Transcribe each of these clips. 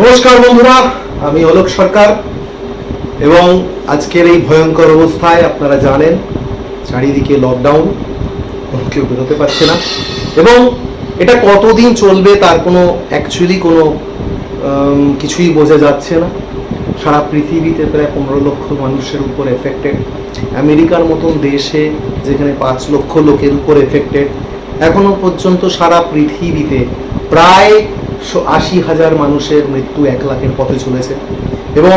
নমস্কার বন্ধুরা, আমি অলোক সরকার এবং আজকের এই ভয়ঙ্কর অবস্থায় আপনারা জানেন চারিদিকে লকডাউন, কেউ বেরোতে পারছে না এবং এটা কতদিন চলবে তার কোনো কিছুই বোঝা যাচ্ছে না। সারা পৃথিবীতে প্রায় 15 লক্ষ মানুষের উপর এফেক্টেড। আমেরিকার মতন দেশে যেখানে 5 লক্ষ লোকের উপর এফেক্টেড, এখনো পর্যন্ত সারা পৃথিবীতে প্রায় 80,000 মানুষের মৃত্যু 1 লাখের পথে চলেছে এবং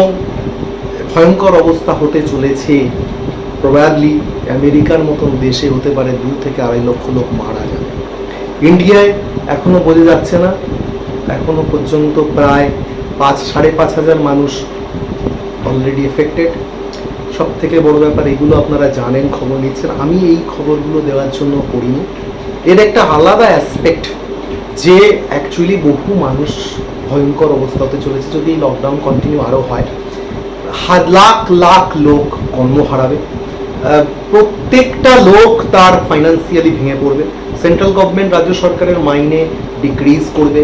ভয়ঙ্কর অবস্থা হতে চলেছে। প্রবাবলি আমেরিকার মতন দেশে হতে পারে 2 থেকে 2.5 লক্ষ লোক মারা যাবে। ইন্ডিয়ায় এখনো বোঝা যাচ্ছে না, এখনো পর্যন্ত প্রায় 5,500 মানুষ অলরেডি এফেক্টেড। সব থেকে বড় ব্যাপার, এগুলো আপনারা জানেন, খবর নিচ্ছেন, আমি এই খবরগুলো দেওয়ার জন্য করিনি। এর একটা আলাদা অ্যাসপেক্ট যে অ্যাকচুয়ালি বহু মানুষ ভয়ঙ্কর অবস্থাতে চলেছে। যদি এই লকডাউন কন্টিনিউ আরও হয়, লাখ লাখ লোক কর্ম হারাবে, প্রত্যেকটা লোক তার ফাইন্যান্সিয়ালি ভেঙে পড়বে। সেন্ট্রাল গভর্নমেন্ট রাজ্য সরকারের মাইনে ডিক্রিজ করবে,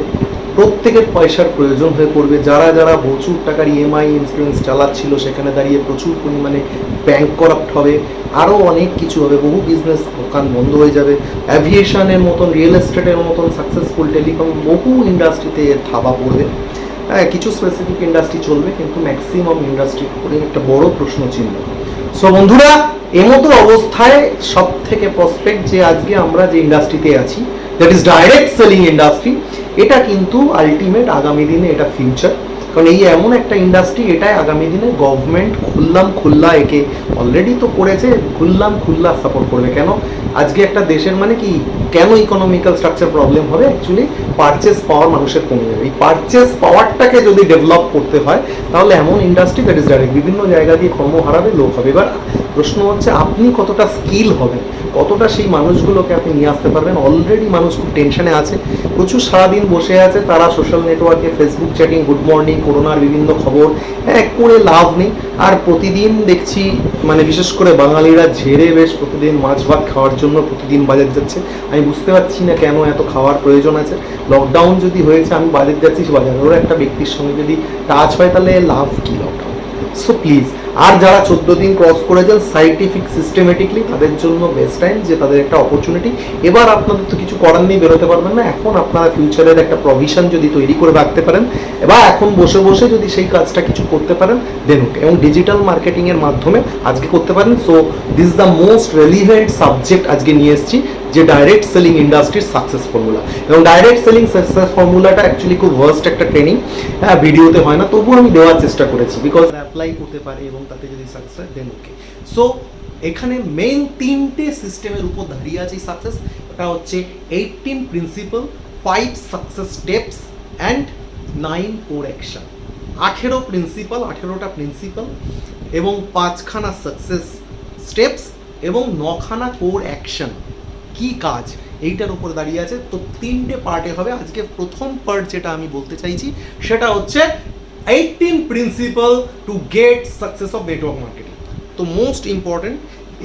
প্রত্যেকের পয়সার প্রয়োজন হয়ে পড়বে। যারা যারা প্রচুর টাকার ইএমআই ইন্স্যুরেন্স চালাচ্ছিল সেখানে দাঁড়িয়ে প্রচুর পরিমাণে ব্যাংক করাপ্ট হবে, আরও অনেক কিছু হবে। বহু বিজনেস দোকান বন্ধ হয়ে যাবে। অ্যাভিয়েশনের মতন, রিয়েল এস্টেটের মতন সাকসেসফুল, টেলিকম, বহু ইন্ডাস্ট্রিতে থাবা পড়বে। হ্যাঁ, কিছু স্পেসিফিক ইন্ডাস্ট্রি চলবে, কিন্তু ম্যাক্সিমাম ইন্ডাস্ট্রির উপরে একটা বড় প্রশ্ন চিহ্ন। সো বন্ধুরা, এমতো অবস্থায় সব থেকে প্রসপেক্ট যে আজকে আমরা যে ইন্ডাস্ট্রিতে আছি, that is direct selling industry, এটা কিন্তু আলটিমেট আগামী দিনে এটা ফিউচার। কারণ এই এমন একটা ইন্ডাস্ট্রি, এটাই আগামী দিনে গভর্নমেন্ট খুল্লা একে অলরেডি তো করেছে, খুল্লা সাপোর্ট করবে। কেন আজকে একটা দেশের মানে কি, কেন ইকোনমিক্যাল স্ট্রাকচার প্রবলেম হবে? অ্যাকচুয়ালি পারচেস পাওয়ার মানুষের কমে যাবে। এই পারচেস পাওয়ারটাকে যদি ডেভেলপ করতে হয়, তাহলে এমন ইন্ডাস্ট্রি দ্যাট ইজ ডাইরেক্ট বিভিন্ন জায়গা দিয়ে কর্ম হারাবে, লোক হবে। এবার প্রশ্ন হচ্ছে আপনি কতটা স্কিল হবেন, কতটা সেই মানুষগুলোকে আপনি নিয়ে আসতে পারবেন। অলরেডি মানুষ খুব টেনশনে আছে, প্রচুর সারাদিন বসে আছে, তারা সোশ্যাল নেটওয়ার্কে ফেসবুক চ্যাটিং, গুড মর্নিং, করোনার বিভিন্ন খবর করে লাভ নেই। আর প্রতিদিন দেখছি মানে বিশেষ করে বাঙালিরা ঝেড়ে বেশ প্রতিদিন মাছ ভাত খাওয়ার জন্য প্রতিদিন বাজার যাচ্ছে। আমি বুঝতে পারছি না কেন এত খাওয়ার প্রয়োজন আছে। লকডাউন যদি হয়েছে, আমি বাজার যাচ্ছি, বাজারেরও একটা ব্যক্তির সঙ্গে যদি টাচ হয় তাহলে লাভ কি লকডাউন? সো প্লিজ, আর যারা 14 দিন ক্রস করেছেন সাইন্টিফিক সিস্টেমেটিকলি, তাদের জন্য বেস্ট টাইম, যে তাদের একটা অপরচুনিটি। এবার আপনাদের তো কিছু করার নেই, বেরোতে পারবেন না। এখন আপনারা ফিউচারের একটা প্রভিশন যদি তৈরি করে রাখতে পারেন, এবার এখন বসে বসে যদি সেই কাজটা কিছু করতে পারেন, দেন ওকে। এবং ডিজিটাল মার্কেটিংয়ের মাধ্যমে আজকে করতে পারেন। So this is the most relevant subject আজকে নিয়ে এসেছি, যে ডাইরেক্ট সেলিং ইন্ডাস্ট্রির সাকসেস ফর্মুলা। এবং ডাইরেক্ট সেলিং সাকসেস ফর্মুলাটা অ্যাকচুয়ালি খুব ভার্স্ট একটা ট্রেনিং, হ্যাঁ, ভিডিওতে হয় না, তবুও আমি দেওয়ার চেষ্টা করেছি, বিকজ অ্যাপ্লাই করতে পারে এবং তাতে যদি সাকসেস, দেন ওকে। সো এখানে মেইন 3টে সিস্টেমের উপর দাঁড়িয়ে আছে সাকসেস। এটা হচ্ছে 18 principle, 5 success steps and 9 core action. 18টা প্রিন্সিপাল এবং 5খানা সাকসেস স্টেপস এবং 9খানা কোর অ্যাকশন। কি কাজ, এইটার উপর দাঁড়িয়ে আছে। তো 3টে পার্টে হবে। আজকে প্রথম পার্ট যেটা আমি বলতে চাইছি সেটা হচ্ছে 18 principal to get success of network marketing. তো মোস্ট ইম্পর্টেন্ট।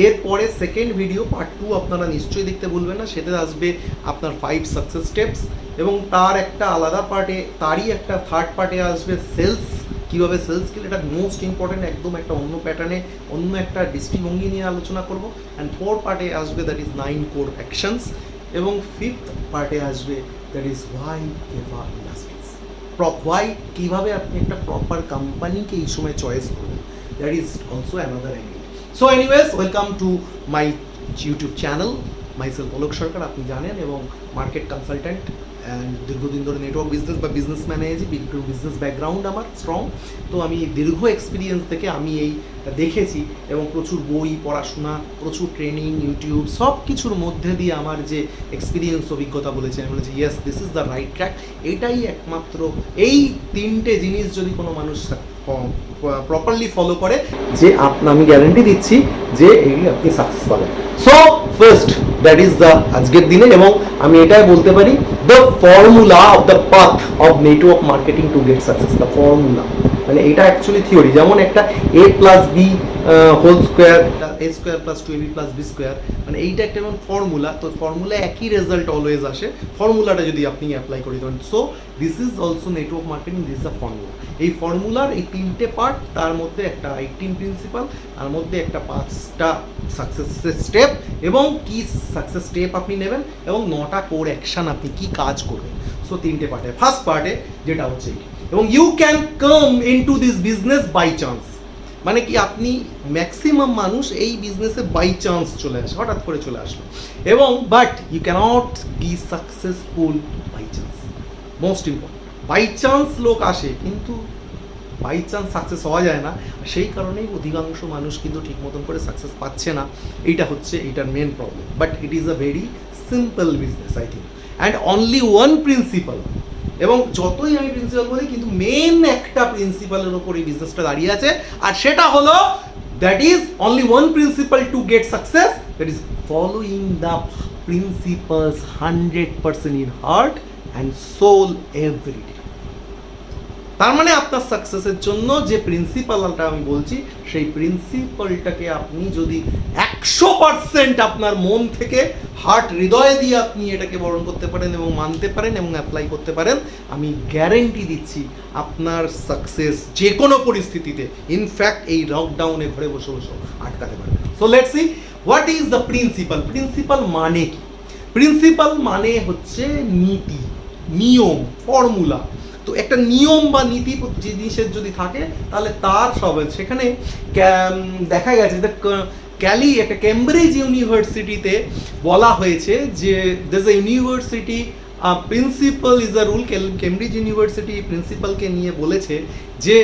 এরপরে সেকেন্ড ভিডিও পার্ট 2 আপনারা নিশ্চয়ই দেখতে ভুলবেন না, সেটা আসবে আপনার 5 সাকসেস স্টেপস, এবং তার একটা আলাদা পার্টে, তারই একটা থার্ড পার্টে আসবে সেলস, কীভাবে সেলস স্কিল, এটা মোস্ট ইম্পর্টেন্ট, একদম একটা অন্য প্যাটার্নে, অন্য একটা দৃষ্টিভঙ্গি নিয়ে আলোচনা করব। অ্যান্ড 4 পার্টে আসবে দ্যাট ইজ 9 কোর অ্যাকশনস, এবং 5th পার্টে আসবে that is why Keva industries, why, কীভাবে আপনি একটা প্রপার কোম্পানিকে এই সময় চয়েস করবেন, that is also another angle. So anyways, welcome to my YouTube channel, myself Alok Sarkar, আপনি জানেন, এবং মার্কেট কনসালট্যান্ট অ্যান্ড দীর্ঘদিন ধরে নেটওয়ার্ক বিজনেস বা বিজনেসম্যানে আছি, বিজনেস ব্যাকগ্রাউন্ড আমার স্ট্রং। তো আমি দীর্ঘ এক্সপিরিয়েন্স থেকে আমি এই দেখেছি, এবং প্রচুর বই পড়াশোনা, প্রচুর ট্রেনিং, ইউটিউব, সব কিছুর মধ্যে দিয়ে আমার যে এক্সপিরিয়েন্স, অভিজ্ঞতা বলেছে, আমি বলেছি yes, this is the right track. এইটাই একমাত্র, এই 3টে জিনিস যদি কোনো মানুষ প্রপারলি ফলো করে, যে আমি গ্যারান্টি দিচ্ছি যে এই আপনি সাকসেস পাবেন। So first, that is the আজকের দিনে, এবং আমি এটাই বলতে পারি, the formula of the path of network marketing to get success, the formula. মানে এটা অ্যাকচুয়ালি থিওরি। যেমন একটা a plus B whole square, a square plus 2ab plus B square, মানে এইটা একটা যেমন ফর্মুলা, তো ফর্মুলা একই রেজাল্ট অলওয়েজ আসে ফর্মুলাটা যদি আপনি অ্যাপ্লাই করে দেন। So this is also network marketing, this is a formula. এই ফর্মুলার এই 3টে পার্ট, তার মধ্যে একটা 18 প্রিন্সিপাল, তার মধ্যে একটা 5টা সাকসেস স্টেপ, এবং কি সাকসেস স্টেপ আপনি নেবেন, এবং 9টা কোর অ্যাকশন আপনি কি কাজ করবেন। সো 3টে পার্টে, ফার্স্ট পার্টে যেটা হচ্ছে, এবং you can come into this business by chance, মানে কি আপনি ম্যাক্সিমাম মানুষ এই বিজনেসে বাই চান্স চলে আসে, হঠাৎ করে চলে আসলো, এবং but you cannot be successful by chance. Most important, by chance লোক আসে কিন্তু বাই চান্স সাকসেস হওয়া যায় না, সেই কারণেই অধিকাংশ মানুষ কিন্তু ঠিক মতন করে সাকসেস পাচ্ছে না। এইটা হচ্ছে এইটার main problem. But it is a very simple business I think, and only one principle, এবং যতই আমি প্রিন্সিপাল বলি কিন্তু মেন একটা প্রিন্সিপালের ওপর এই বিজনেসটা দাঁড়িয়ে আছে, আর সেটা হলো that is only one principle to get success, that is following the principles 100% in heart and soul every day. তার মানে আপনার সাকসেসের জন্য যে প্রিন্সিপালটা আমি বলছি, সেই প্রিন্সিপালটাকে আপনি যদি 100% আপনার মন থেকে, হার্ট, হৃদয় দিয়ে আপনি এটাকে বরণ করতে পারেন এবং মানতে পারেন এবং অ্যাপ্লাই করতে পারেন, আমি গ্যারেন্টি দিচ্ছি আপনার সাকসেস যে কোনো পরিস্থিতিতে, ইনফ্যাক্ট এই লকডাউনে ঘরে বসে বসে আটকাতে পারবেন। So let's see what is the principal. Principal মানে কি? প্রিন্সিপাল মানে হচ্ছে নীতি, নিয়ম, ফর্মুলা। তো একটা নিয়ম বা নীতি জিনিসের যদি থাকে তাহলে তার সব, সেখানে দেখা গেছে যে একটা ক্যামব্রিজ ইউনিভার্সিটিতে বলা হয়েছে যে this a university principle is a rule. Cambridge university প্রিন্সিপালকে নিয়ে বলেছে যে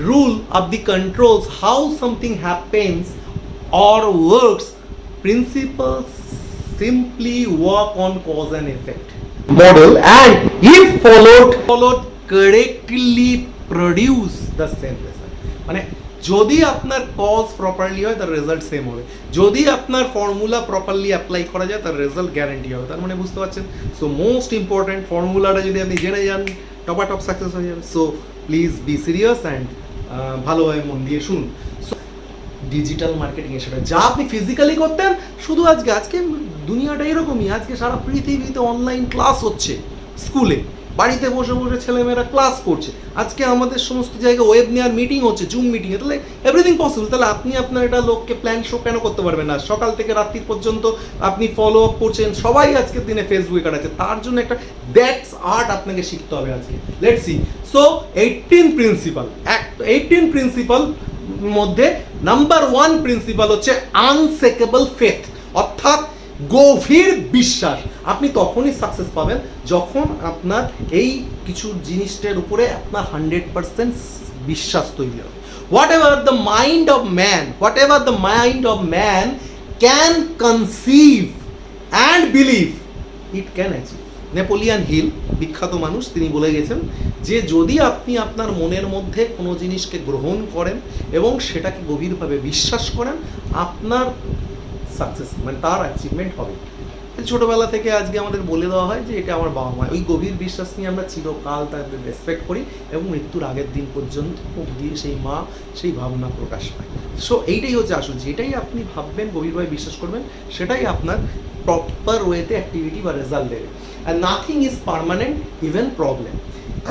rule of the controls how something happens or works, principles simply work on cause and effect model, and if followed correctly produce the same result. মানে যদি আপনার cause properly হয় তার result same হবে, যদি আপনার ফর্মুলা প্রপারলি অ্যাপ্লাই করা যায় তার রেজাল্ট গ্যারান্টি হবে। তার মানে বুঝতে পারছেন? সো মোস্ট ইম্পর্টেন্ট, ফর্মুলাটা যদি আপনি জেনে যান টপ সাকসেস হয়ে যাবে। So please be serious and ভালোভাবে মন দিয়ে শুনুন। সো ডিজিটাল মার্কেটিং এ সেটা যা আপনি ফিজিক্যালি করতেন, শুধু আজকে দুনিয়াটা এরকমই, আজকে সারা পৃথিবীতে অনলাইন ক্লাস হচ্ছে, স্কুলে বাড়িতে বসে বসে ছেলেমেয়েরা ক্লাস করছে, আজকে আমাদের সমস্ত জায়গায় ওয়েব নেওয়ার মিটিং হচ্ছে, জুম মিটিংয়ে, তাহলে এভরিথিং পসিবল। তাহলে আপনি আপনার এটা লোককে প্ল্যান শো কেন করতে পারবেন না? সকাল থেকে রাত্রি পর্যন্ত আপনি ফলো আপ করছেন, সবাই আজকের দিনে ফেসবুকে কাটাচ্ছে, তার জন্য একটা দ্যাটস আর্ট আপনাকে শিখতে হবে আজকে। Let's see. সো 18 প্রিন্সিপাল মধ্যে নাম্বার 1 প্রিন্সিপাল হচ্ছে আনশেকেবল ফেথ, অর্থাৎ গভীর বিশ্বাস। আপনি তখনই সাকসেস পাবেন যখন আপনার এই কিছু জিনিসটার উপরে আপনার 100% বিশ্বাস তৈরি হবে। whatever the mind of man can conceive and believe, it can achieve. Napoleon Hill, বিখ্যাত মানুষ, তিনি বলে গেছেন যে যদি আপনি আপনার মনের মধ্যে কোনো জিনিসকে গ্রহণ করেন এবং সেটাকে গভীরভাবে বিশ্বাস করেন, আপনার সাকসেস মানে তার অ্যাচিভমেন্ট হবে। ছোটোবেলা থেকে আজকে আমাদের বলে দেওয়া হয় যে এটা আমার বাবা মা, ওই গভীর বিশ্বাস নিয়ে আমরা চিরকাল তাদের রেসপেক্ট করি এবং মৃত্যুর আগের দিন পর্যন্ত মুখ দিয়ে সেই মা সেই ভাবনা প্রকাশ পায়। সো এইটাই হচ্ছে আসল, যেটাই আপনি ভাববেন, গভীরভাবে বিশ্বাস করবেন, সেটাই আপনার প্রপার ওয়েতে অ্যাক্টিভিটি বা রেজাল্ট দেবে। আর nothing is permanent, even problem.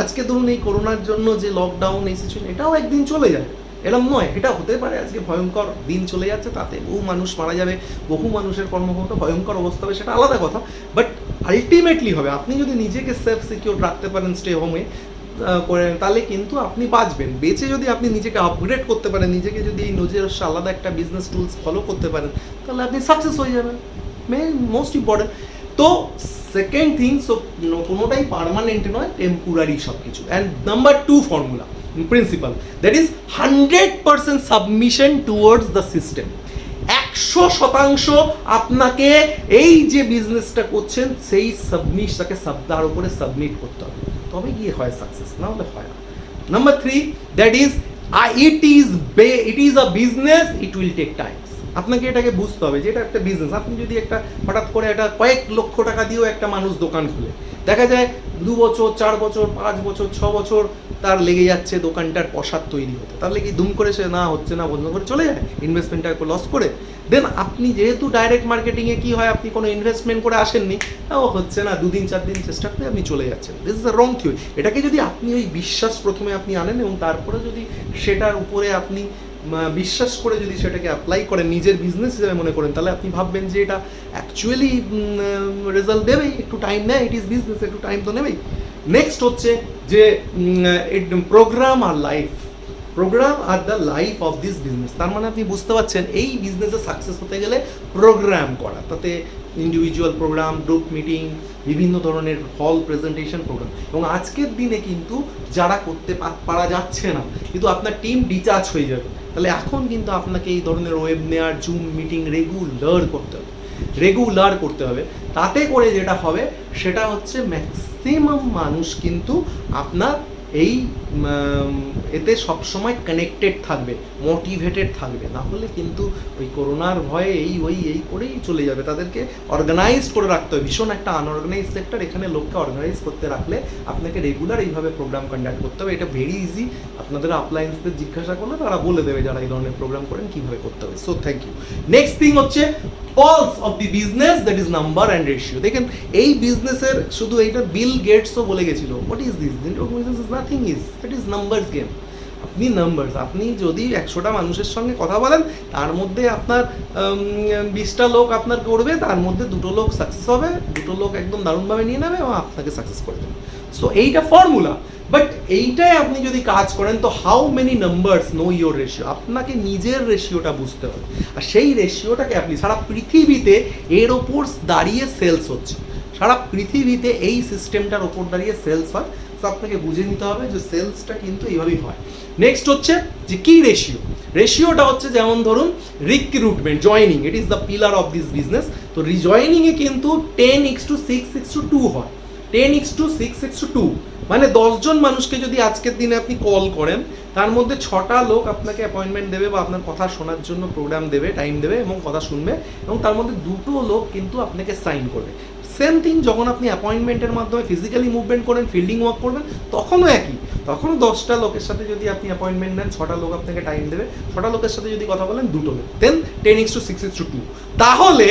আজকে ধরুন এই করোনার জন্য যে লকডাউন, এই সিচুয়েশন, এটাও একদিন চলে যাবে, এরকম নয়, এটা হতে পারে আজকে ভয়ঙ্কর দিন চলে যাচ্ছে, তাতে বহু মানুষ মারা যাবে, বহু মানুষের কর্মক্ষমতা ভয়ঙ্কর অবস্থা হবে, সেটা আলাদা কথা। বাট আলটিমেটলি হবে, আপনি যদি নিজেকে সেফ সিকিউর রাখতে পারেন স্টে হোমে করেন, তাহলে কিন্তু আপনি বাঁচবেন। বেঁচে যদি আপনি নিজেকে আপগ্রেড করতে পারেন, নিজেকে যদি এই নিজস্ব আলাদা একটা বিজনেস টুলস ফলো করতে পারেন, তাহলে আপনি সাকসেস হয়ে যাবেন। Most important. তো সেকেন্ড থিং, সো কোনোটাই পার্মানেন্ট নয়, টেম্পোরারি সব কিছু। And number 2 formula principal, that is 100% submission towards the system. 100% আপনাকে এই যে বিজনেসটা করছেন সেই সাবমিশনটাকে তার উপরে সাবমিট করতে হবে, তবে গিয়ে হয় সাকসেস, না হলে হয় না। Number 3, that is it is a business, it will take time. আপনাকে এটাকে বুঝতে হবে যে এটা একটা বিজনেস। আপনি যদি একটা হঠাৎ করে একটা কয়েক লক্ষ টাকা দিয়েও একটা মানুষ দোকান খুলে, দেখা যায় 2 বছর 4 বছর 5 বছর 6 বছর তার লেগে যাচ্ছে দোকানটার পসার তৈরি হতে, তাহলে কি দুম করে সে না হচ্ছে না বন্ধ করে চলে যায় ইনভেস্টমেন্টটা লস করে? দেন আপনি যেহেতু ডাইরেক্ট মার্কেটিংয়ে কি হয়, আপনি কোনো ইনভেস্টমেন্ট করে আসেননি, ও হচ্ছে না, 2 দিন 4 দিন চেষ্টা করে আপনি চলে যাচ্ছেন। This is the wrong theory. এটাকে যদি আপনি ওই বিশ্বাস প্রথমে আপনি আনেন এবং তারপরে যদি সেটার উপরে আপনি বিশ্বাস করে যদি সেটাকে অ্যাপ্লাই করেন, নিজের বিজনেস হিসেবে মনে করেন, তাহলে আপনি ভাববেন যে এটা অ্যাকচুয়ালি রেজাল্ট দেবেই। একটু টাইম নেয়, ইট ইজ বিজনেস, একটু টাইম তো নেবেই। নেক্সট হচ্ছে যে প্রোগ্রাম আর লাইফ, প্রোগ্রাম আর the life of this business. তার মানে আপনি বুঝতে পারছেন এই বিজনেসে সাকসেস হতে গেলে প্রোগ্রাম করা, তাতে ইন্ডিভিজুয়াল প্রোগ্রাম, গ্রুপ মিটিং, বিভিন্ন ধরনের হল প্রেজেন্টেশন প্রোগ্রাম। এবং আজকের দিনে কিন্তু যারা করতে পারা যাচ্ছে না, কিন্তু আপনার টিম ডিটাচ হয়ে যাবে, তাহলে এখন কিন্তু আপনাকে এই ধরনের ওয়েবিনার, জুম মিটিং রেগুলার করতে হবে। তাতে করে যেটা হবে সেটা হচ্ছে ম্যাক্সিমাম মানুষ কিন্তু আপনার এই এতে সবসময় কানেক্টেড থাকবে, মোটিভেটেড থাকবে। না হলে কিন্তু ওই করোনার ভয়ে এই করেই চলে যাবে। তাদেরকে অর্গানাইজ করে রাখতে হবে। ভীষণ একটা আনঅর্গানাইজ সেক্টর, এখানে লোককে অর্গানাইজ করতে রাখলে আপনাকে রেগুলার এইভাবে প্রোগ্রাম কন্ডাক্ট করতে হবে। এটা ভেরি ইজি। আপনাদের আপলায়েন্সদের জিজ্ঞাসা করলে তারা বলে দেবে যারা এই ধরনের প্রোগ্রাম করেন কীভাবে করতে হবে। So thank you. Next thing হচ্ছে pulse of the business, that is number and ratio. দেখেন এই বিজনেসের শুধু এইটা বিল গেটসও বলে গেছিল, what is this? Nothing is, that is numbers game. আপনি নাম্বারস, আপনি যদি 100টা মানুষের সঙ্গে কথা বলেন, তার মধ্যে আপনার 20টা লোক আপনার করবে, তার মধ্যে 2টো লোক সাকসেস হবে, 2টো লোক একদম দারুণভাবে নিয়ে নেবে এবং আপনাকে সাকসেস করে দেবে। সো এইটা ফর্মুলা। বাট এইটাই আপনি যদি কাজ করেন, তো how many numbers know your ratio, আপনাকে নিজের রেশিওটা বুঝতে হবে। আর সেই রেশিওটাকে আপনি সারা পৃথিবীতে এর ওপর দাঁড়িয়ে সেলস হচ্ছে, সারা পৃথিবীতে এই সিস্টেমটার ওপর দাঁড়িয়ে সেলস হয়। তো আপনাকে বুঝে নিতে হবে যে সেলসটা কিন্তু এইভাবেই হয়। নেক্সট হচ্ছে যে কি রেশিওটা হচ্ছে, যেমন ধরুন recruitment, joining, it is the pillar of this business. তো রিজয়নিংয়ে কিন্তু 10:6:2 হয়। 10:6:2 মানে 10 জন মানুষকে যদি আজকের দিনে আপনি কল করেন, তার মধ্যে 6টা লোক আপনাকে অ্যাপয়েন্টমেন্ট দেবে বা আপনার কথা শোনার জন্য প্রোগ্রাম দেবে, টাইম দেবে এবং কথা শুনবে, এবং তার মধ্যে 2টো লোক কিন্তু আপনাকে সাইন করবে। সেম থিং যখন আপনি অ্যাপয়েন্টমেন্টের মাধ্যমে ফিজিক্যালি মুভমেন্ট করেন, ফিল্ডিং ওয়ার্ক করবেন, তখনও একই। তখনও 10টা লোকের সাথে যদি আপনি অ্যাপয়েন্টমেন্ট নেন, 6টা লোক আপনাকে টাইম দেবে, 6টা লোকের সাথে যদি কথা বলেন, 2টো লোক, দেন 10:6:2। তাহলে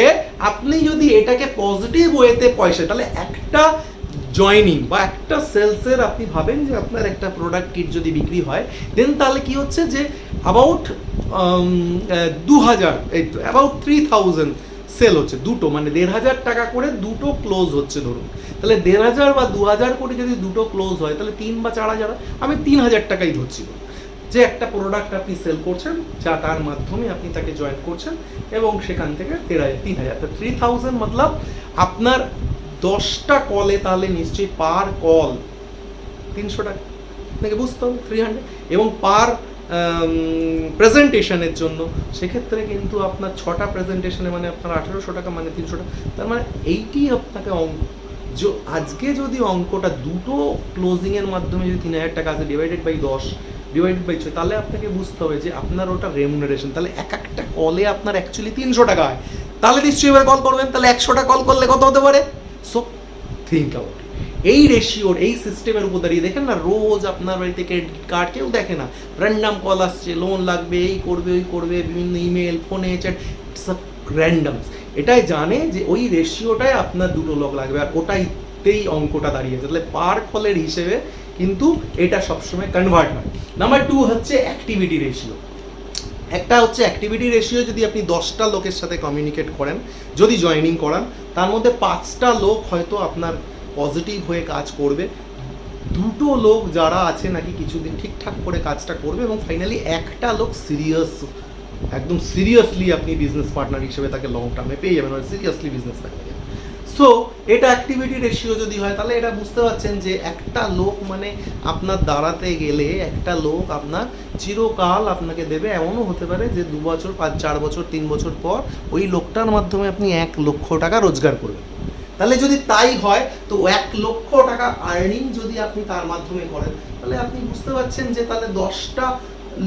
আপনি যদি এটাকে পজিটিভ ওয়েতে পয়সা, তাহলে একটা জয়নিং বা একটা সেলসের আপনি ভাবেন যে আপনার একটা প্রোডাক্ট কিট যদি বিক্রি হয়, দেন তাহলে কি হচ্ছে যে অ্যাবাউট 3,000 সেল হচ্ছে, 2টো, মানে 1,500 টাকা করে 2টো ক্লোজ হচ্ছে ধরুন। তাহলে 1,500 বা 2,000 করে যদি 2টো ক্লোজ হয়, তাহলে 3 বা 4,000, আমি 3,000 টাকাই ধরছিল যে একটা প্রোডাক্ট আপনি সেল করছেন, যা তার মাধ্যমে আপনি তাকে জয়েন করছেন এবং সেখান থেকে 3,000, তো 3,000 মতলব আপনার 10টা কলে তাহলে নিশ্চয়ই পার কল 300 টাকা আপনাকে বুঝতে হবে, 300, এবং পার প্রেজেন্টেশনের জন্য সেক্ষেত্রে কিন্তু আপনার 6টা প্রেজেন্টেশনে মানে আপনার 1,800 টাকা, মানে 300 টাকা। তার মানে এইটি আপনাকে অঙ্ক, আজকে যদি অঙ্কটা 2টো ক্লোজিংয়ের মাধ্যমে যদি 3,000 টাকা আছে, ডিভাইডেড বাই 10, ডিভাইডেড বাই 6, তাহলে আপনাকে বুঝতে হবে যে আপনার ওটা রেমুনারেশন। তাহলে একটা কলে আপনার অ্যাকচুয়ালি 300 টাকা হয়, তাহলে নিশ্চয়ই এবার কল করবেন, তাহলে 100টা কল করলে কত হতে পারে? সো থিঙ্ক অ্যাবাউট এই রেশিওর, এই সিস্টেমের উপর দাঁড়িয়ে দেখেন না, রোজ আপনার বাড়িতে ক্রেডিট কার্ড কেউ দেখে না, র্যান্ডাম কল আসছে, লোন লাগবে, এই করবে ওই করবে, বিভিন্ন ইমেল, ফোনে চ্যাট, র্যান্ডাম। এটাই জানে যে ওই রেশিওটাই আপনার 2টো লোক লাগবে, আর ওটাইতেই অঙ্কটা দাঁড়িয়েছে। তাহলে পার কলের হিসেবে কিন্তু এটা সবসময় কনভার্ট হয়। নাম্বার 2 হচ্ছে অ্যাক্টিভিটি রেশিও। একটা হচ্ছে অ্যাক্টিভিটি রেশিও, যদি আপনি 10টা লোকের সাথে কমিউনিকেট করেন, যদি জয়েনিং করান, তার মধ্যে 5টা লোক হয়তো আপনার পজিটিভ হয়ে কাজ করবে, 2টো লোক যারা আছে নাকি কিছুদিন ঠিকঠাক করে কাজটা করবে, এবং ফাইনালি একটা লোক সিরিয়াস, একদম সিরিয়াসলি আপনি বিজনেস পার্টনার হিসেবে তাকে লং টার্মে পেয়ে যাবেন, সিরিয়াসলি বিজনেস পার্টনার। সো এটা অ্যাক্টিভিটি রেশিও যদি হয়, তাহলে এটা বুঝতে পারছেন যে একটা লোক মানে আপনার দাঁড়াতে গেলে একটা লোক আপনার চিরকাল আপনাকে দেবে। এমনও হতে পারে যে 2 বছর, 4 বছর, 3 বছর পর ওই লোকটার মাধ্যমে আপনি 1 লক্ষ টাকা রোজগার করবেন। তাহলে যদি তাই হয়, তো 1 লক্ষ টাকা আর্নিং যদি আপনি তার মাধ্যমে করেন, তাহলে আপনি বুঝতে পারছেন যে তাহলে 10টা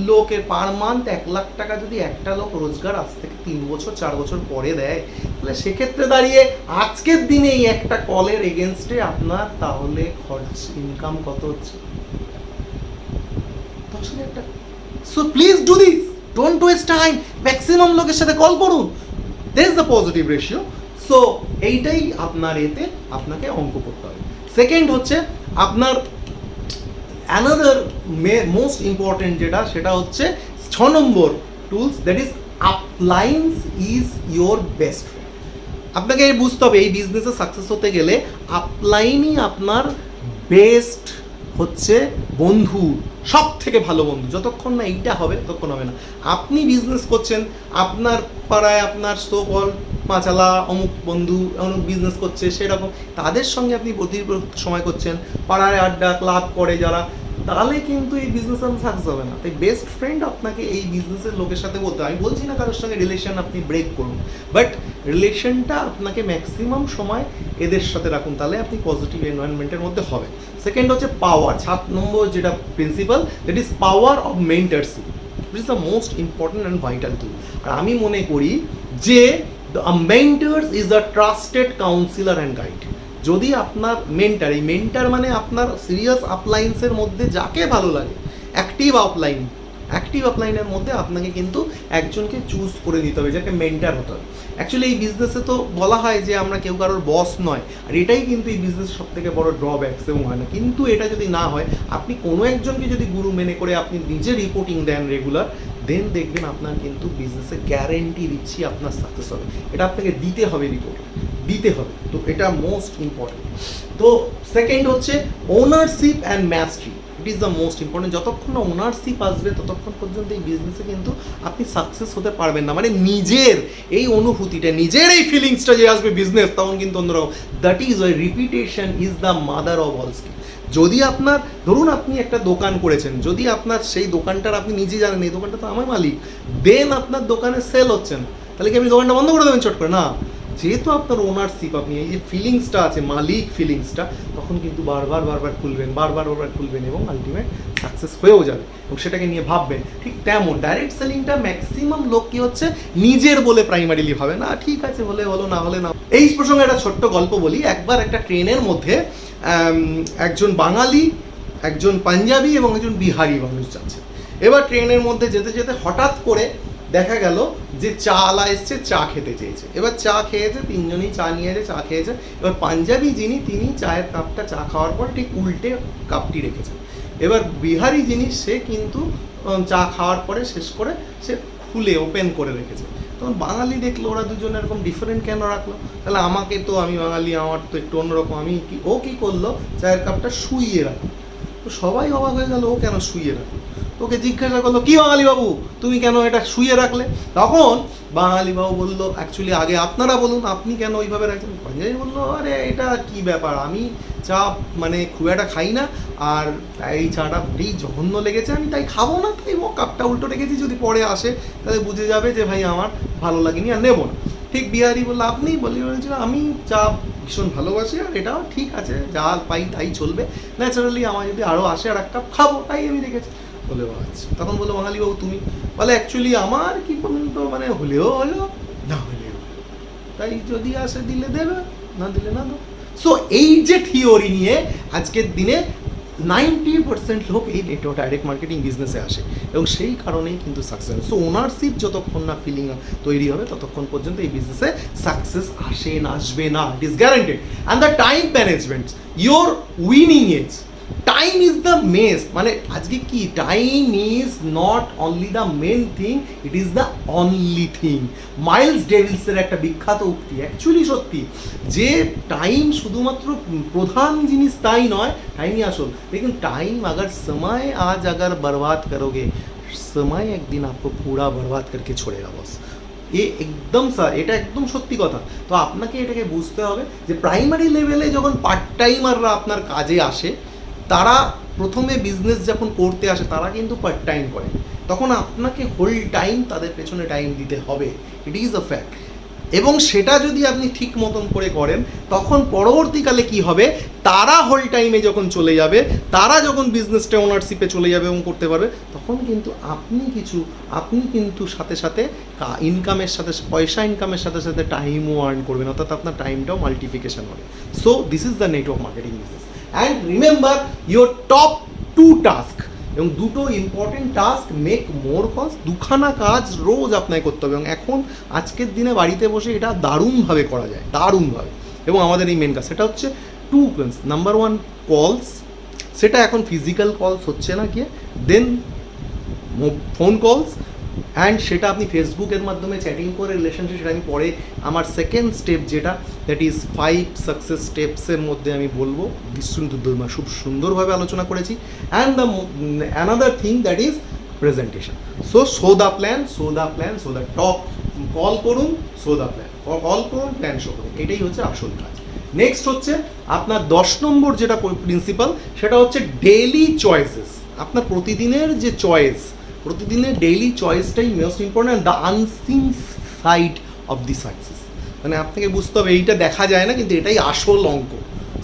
লোকের পার মান্থ 1 লাখ টাকা যদি একটা লোক রোজগার আজ থেকে 3 বছর 4 বছর পরে দেয়, তাহলে সেক্ষেত্রে দাঁড়িয়ে আজকের দিনে এই একটা কলের এগেনস্টে আপনার তাহলে খরচ ইনকাম কত হচ্ছে? 10,000 টাকা। So please do this, don't waste time, maximum লোকের সাথে কল করুন, there is the positive ratio. So এইটাই আপনার এতে আপনাকে অঙ্ক করতে হবে। সেকেন্ড হচ্ছে আপনার অ্যানাদার মোস্ট ইম্পর্টেন্ট যেটা, সেটা হচ্ছে 6 নম্বর tools, that is uplines is your best friend. আপনাকে বুঝতে হবে এই বিজনেসে সাকসেস হতে গেলে আপলাইনই আপনার বেস্ট হচ্ছে বন্ধু, সব থেকে ভালো বন্ধু। যতক্ষণ না এইটা হবে ততক্ষণ হবে না। আপনি বিজনেস করছেন, আপনার পাড়ায় আপনার সোকল পাঁচালা অমুক বন্ধু অমুক বিজনেস করছে, সেরকম তাদের সঙ্গে আপনি প্রতি সময় করছেন, পাড়ায় আড্ডা ক্লাব করে যারা, তাহলে কিন্তু এই বিজনেস আপনার সাকসেস হবে না। তাই বেস্ট ফ্রেন্ড আপনাকে এই বিজনেসের লোকের সাথে বলতে হয়। আমি বলছি না কারোর সঙ্গে রিলেশন আপনি ব্রেক করুন, বাট রিলেশনটা আপনাকে ম্যাক্সিমাম সময় এদের সাথে রাখুন, তাহলে আপনি পজিটিভ এনভায়রনমেন্টের মধ্যে হবে। সেকেন্ড হচ্ছে পাওয়ার, 7 নম্বর যেটা principle, that is power of mentorship, is the most important and vital tool. আর আমি মনে করি যে mentors is a trusted counsellor and guide. যদি আপনার মেন্টার, এই মেন্টার মানে আপনার সিরিয়াস আপলাইন্সের মধ্যে যাকে ভালো লাগে, অ্যাক্টিভ আপলাইনের মধ্যে আপনাকে কিন্তু একজনকে চুজ করে নিতে হবে, যাকে মেন্টার হতে হবে। অ্যাকচুয়ালি এই বিজনেসে তো বলা হয় যে আমরা কেউ কারোর বস নয়, আর এটাই কিন্তু এই বিজনেসের সব থেকে বড় ড্রব্যাকস এবং হয় না। কিন্তু এটা যদি না হয়, আপনি কোনো একজনকে যদি গুরু মেনে করে আপনি নিজে রিপোর্টিং দেন রেগুলার, দেন দেখবেন আপনার কিন্তু বিজনেসে গ্যারেন্টি দিচ্ছি আপনার সাকসেস হবে। এটা আপনাকে দিতে হবে, রিপোর্ট দিতে হবে, তো এটা মোস্ট ইম্পর্টেন্ট। তো সেকেন্ড হচ্ছে ownership and mastery, it is the most important. যতক্ষণ না ওনারশিপ আসবে ততক্ষণ পর্যন্ত এই বিজনেসে কিন্তু আপনি সাকসেস হতে পারবেন না। মানে নিজের এই অনুভূতিটা, নিজের এই ফিলিংসটা যে আসবে বিজনেস, তখন কিন্তু অন্যরকম। That is Y repetition is the mother of all skill. যদি আপনার ধরুন আপনি একটা দোকান করেছেন, যদি আপনার সেই দোকানটার আপনি নিজে জানেন এই দোকানটা তো আমার মালিক, দেন আপনার দোকানে সেল হচ্ছে না, তাহলে কি আপনি দোকানটা বন্ধ করে দেবেন চট করে? না, যেহেতু আপনার ওনারশিপ, আপনি এই যে ফিলিংসটা আছে মালিক ফিলিংসটা, তখন কিন্তু বারবার বারবার খুলবেন এবং আলটিমেট সাকসেস হয়েও যাবে এবং সেটাকে নিয়ে ভাববেন। ঠিক তেমন ডাইরেক্ট সেলিংটা ম্যাক্সিমাম লোক কি হচ্ছে নিজের বলে প্রাইমারিলি ভাবে, না ঠিক আছে হলে হলো না হলে না। এই প্রসঙ্গে একটা ছোট্ট গল্প বলি। একবার একটা ট্রেনের মধ্যে একজন বাঙালি, একজন পাঞ্জাবি এবং একজন বিহারি মানুষ যাচ্ছে। এবার ট্রেনের মধ্যে যেতে যেতে হঠাৎ করে দেখা গেল যে চালা এসছে, চা খেতে চেয়েছে। এবার চা খেয়েছে, তিনজনই চা নিয়েছে, চা খেয়েছে। এবার পাঞ্জাবি যিনি, তিনি চায়ের কাপটা চা খাওয়ার পর ঠিক উল্টে কাপটি রেখেছে। এবার বিহারি যিনি, সে কিন্তু চা খাওয়ার পরে শেষ করে সে খুলে ওপেন করে রেখেছে। তখন বাঙালি দেখলো ওরা দুজন এরকম ডিফারেন্ট কেন রাখলো, তাহলে আমাকে তো, আমি বাঙালি, আমার তো একটু অন্যরকম, আমি কি, ও কী করলো, চায়ের কাপটা শুইয়ে রাখলো। তো সবাই অবাক হয়ে গেল, ও কেন শুইয়ে রাখলো। ওকে জিজ্ঞাসা করলো, কি বাঙালি বাবু তুমি কেন এটা শুইয়ে রাখলে? তখন বাঙালি বাবু বললো, অ্যাকচুয়ালি আগে আপনারা বলুন আপনি কেন ওইভাবে রাখছেন। পাঞ্জাবি বললো, আরে এটা কি ব্যাপার, আমি চা মানে খুব একটা খাই না, আর এই চাটা এই জঘন্য লেগেছে, আমি তাই খাবো না, তাই ও কাপটা উল্টো রেখেছি, যদি পরে আসে তাহলে বুঝে যাবে যে ভাই আমার ভালো লাগেনি আর নেবো না। ঠিক বিহারি বললো, আপনি বলছিলেন আমি চা ভীষণ ভালোবাসি, আর এটাও ঠিক আছে, যা পাই তাই চলবে, ন্যাচারালি আমার যদি আরও আসে আর এক কাপ খাবো, তাই আমি রেখেছি। বলে আচ্ছা। তখন বললো, বাঙালি বাবু তুমি? বলে অ্যাকচুয়ালি আমার কি পর্যন্ত মানে হলেও হলো, না হলেও, তাই যদি আসে দিলে দেবে, না দিলে না দেবে। সো এই যে থিওরি নিয়ে আজকের দিনে 90% লোক এই নেটওয়ার্ক ডাইরেক্ট মার্কেটিং বিজনেসে আসে এবং সেই কারণেই কিন্তু সাকসেস। সো ওনারশিপ যতক্ষণ না ফিলিং তৈরি হবে ততক্ষণ পর্যন্ত এই বিজনেসে সাকসেস আসবে না, it is guaranteed. And the time management, your winning edge, time is the mess, মানে আজকে কি, time is not only the main thing, it is the only thing. Miles ডেভিলসের একটা বিখ্যাত উক্তি, অ্যাকচুয়ালি সত্যি, যে টাইম শুধুমাত্র প্রধান জিনিস তাই নয়, টাইমই আসল। लेकिन टाइम अगर समय आज अगर बर्बाद करोगे, समय एक दिन आपको पूरा बर्बाद करके छोड़ेगा बस। এটা একদম সত্যি কথা। তো আপনাকে এটাকে বুঝতে হবে যে প্রাইমারি লেভেলে যখন পার্ট টাইমাররা আপনার কাজে আসে, তারা প্রথমে বিজনেস যখন করতে আসে তারা কিন্তু পার্ট টাইম করে, তখন আপনাকে হোল টাইম তাদের পেছনে টাইম দিতে হবে, ইট ইজ আ ফ্যাক্ট। এবং সেটা যদি আপনি ঠিক মতন করে করেন, তখন পরবর্তীকালে কি হবে, তারা হোল টাইমে যখন চলে যাবে, তারা যখন বিজনেসটা ওনারশিপে চলে যাবে এবং করতে পারবে, তখন কিন্তু আপনি কিন্তু সাথে সাথে ইনকামের সাথে, পয়সা ইনকামের সাথে সাথে টাইমও আর্ন করবেন, অর্থাৎ আপনার টাইমটাও মাল্টিফিকেশন হবে। So this is the network marketing business. And remember your top 2 task, এবং দুটো important task make more cause, দুখানা কাজ রোজ আপনাকে করতে হবে, এবং এখন আজকের দিনে বাড়িতে বসে এটা দারুণভাবে করা যায়, দারুণভাবে। এবং আমাদের এই মেন কাজ সেটা হচ্ছে 2 things। নাম্বার 1 কলস, সেটা এখন ফিজিক্যাল কলস হচ্ছে না গিয়ে, দেন ফোন কলস, অ্যান্ড সেটা আপনি ফেসবুকের মাধ্যমে চ্যাটিং করে রিলেশনশিপ, সেটা আমি পরে আমার সেকেন্ড স্টেপ যেটা দ্যাট ইজ 5 সাকসেস স্টেপসের মধ্যে আমি বলবো, খুব সুন্দরভাবে আলোচনা করেছি। And the another thing that is presentation. Show the plan, talk, call করুন, কল করুন, প্ল্যান শো করুন, এটাই হচ্ছে আসল কাজ। নেক্সট হচ্ছে আপনার 10 নম্বর যেটা প্রিন্সিপাল, সেটা হচ্ছে ডেইলি চয়েসেস। আপনার প্রতিদিনের যে চয়েস, প্রতিদিনের ডেইলি চয়েসটাই most important, the unseen side of the success. মানে আপনাকে বুঝতে হবে এইটা দেখা যায় না, কিন্তু এটাই আসল অঙ্ক,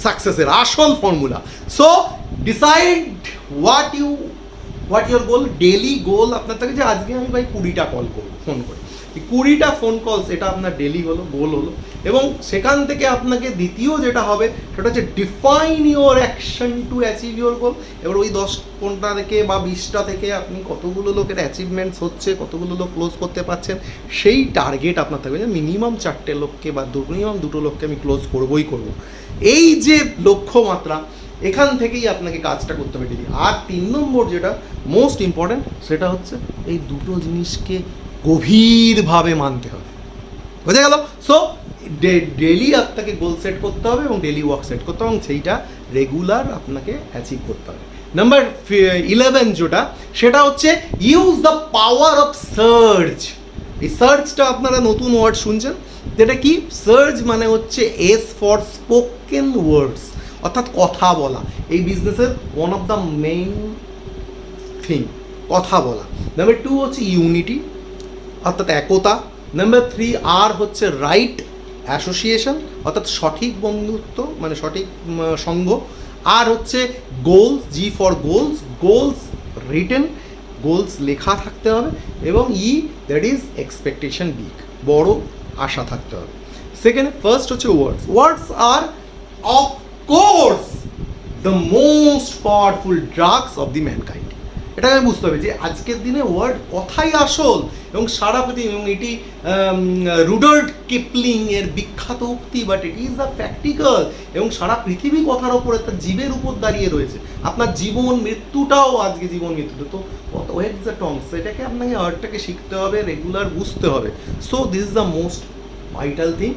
সাকসেসের আসল formula. So decide what your goal, daily goal আপনার থাকে যে আজকে আমি ভাই 20টা কল করবো, ফোন করে 20টা ফোন কলস, এটা আপনার ডেইলি গোল হলো। এবং সেখান থেকে আপনাকে দ্বিতীয় যেটা হবে সেটা হচ্ছে define your action to achieve your goal. এবার ওই 10টা থেকে বা 20টা থেকে আপনি কতগুলো লোকের অ্যাচিভমেন্টস হচ্ছে, কতগুলো লোক ক্লোজ করতে পারছেন, সেই টার্গেট আপনার থাকবে যে মিনিমাম 4টে লোককে বা মিনিমাম 2টো লোককে আমি ক্লোজ করবই করবো। এই যে লক্ষ্যমাত্রা, এখান থেকেই আপনাকে কাজটা করতে হবে ডেলি। আর 3 নম্বর যেটা মোস্ট ইম্পর্ট্যান্ট, সেটা হচ্ছে এই দুটো জিনিসকে গভীরভাবে মানতে হবে। বোঝা গেল? সো ডেলি আপনাকে গোল সেট করতে হবে এবং ডেলি ওয়ার্ক সেট করতে হবে, এবং সেইটা রেগুলার আপনাকে অ্যাচিভ করতে হবে। নাম্বার 11 যেটা, সেটা হচ্ছে use the power of search. এই সার্চটা আপনারা নতুন ওয়ার্ড শুনছেন, যেটা কি সার্চ মানে হচ্ছে এস ফর স্পোকেন ওয়ার্ডস, অর্থাৎ কথা বলা। এই বিজনেসের one of the main thing কথা বলা। নাম্বার 2 হচ্ছে ইউনিটি, অর্থাৎ একতা। নাম্বার 3 আর হচ্ছে রাইট অ্যাসোসিয়েশন, অর্থাৎ সঠিক বন্ধুত্ব, মানে সঠিক সঙ্গ। আর হচ্ছে goals, G for goals written, goals লেখা থাকতে হবে। এবং দ্যাট ইজ এক্সপেকটেশন, বিগ, বড় আশা থাকতে হবে। ফার্স্ট হচ্ছে words are of course the most powerful drugs of the mankind. এটাকে বুঝতে হবে যে আজকের দিনে ওয়ার্ড, কথাই আসল। এবং সারা পৃথিবী, এবং এটি রুডার্ড কিপলিং এর বিখ্যাত উক্তি, but it is the practical. এবং সারা পৃথিবী কথার ওপরে, তার জীবের উপর দাঁড়িয়ে রয়েছে। আপনার জীবন মৃত্যুটাও আজকে জীবন মৃত্যু, তো ওয়েটস দ্য টং, সেটাকে আপনাকে আর্টটাকে শিখতে হবে, রেগুলার বুঝতে হবে। So this is the most vital thing.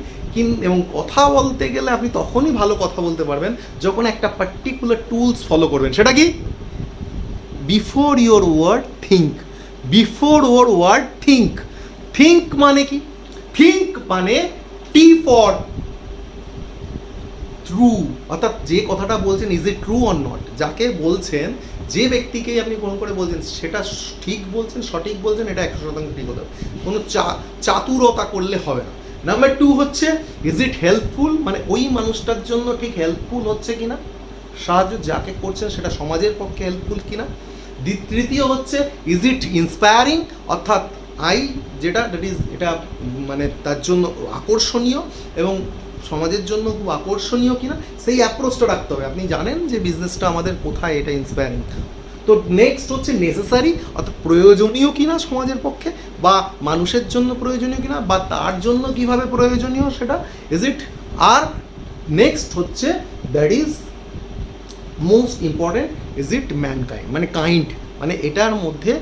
এবং কথা বলতে গেলে আপনি তখনই ভালো কথা বলতে পারবেন যখন একটা পার্টিকুলার টুলস ফলো করবেন। সেটা কি? Before your word think, before or word think. Think মানে কি? থিঙ্ক মানে টি ফর ট্রু, অর্থাৎ যে কথাটা বলছেন is it true or not. যাকে বলছেন, যে ব্যক্তিকেই আপনি ফোন করে বলছেন সেটা ঠিক বলছেন, সঠিক বলছেন, এটা 100% ঠিক হতে হবে। কোনো চাতুরতা করলে হবে না। নাম্বার 2 হচ্ছে ইজ ইট হেল্পফুল, মানে ওই মানুষটার জন্য ঠিক হেল্পফুল হচ্ছে কিনা, সাহায্য যাকে করছেন সেটা সমাজের পক্ষে হেল্পফুল কিনা। তৃতীয় হচ্ছে ইজ ইট ইন্সপায়ারিং, অর্থাৎ যেটা দ্যাট ইজ, এটা মানে তার জন্য আকর্ষণীয় এবং সমাজের জন্য খুব আকর্ষণীয় কিনা, সেই অ্যাপ্রোচটা রাখতে হবে। আপনি জানেন যে বিজনেসটা আমাদের কোথায়, এটা ইন্সপায়ারিং। তো নেক্সট হচ্ছে নেসেসারি, অর্থাৎ প্রয়োজনীয় কিনা সমাজের পক্ষে, বা মানুষের জন্য প্রয়োজনীয় কিনা, বা তার জন্য কিভাবে প্রয়োজনীয় সেটা ইজ ইট। আর নেক্সট হচ্ছে that is most important, is it mankind, মানে কাইন্ড, মানে এটার মধ্যে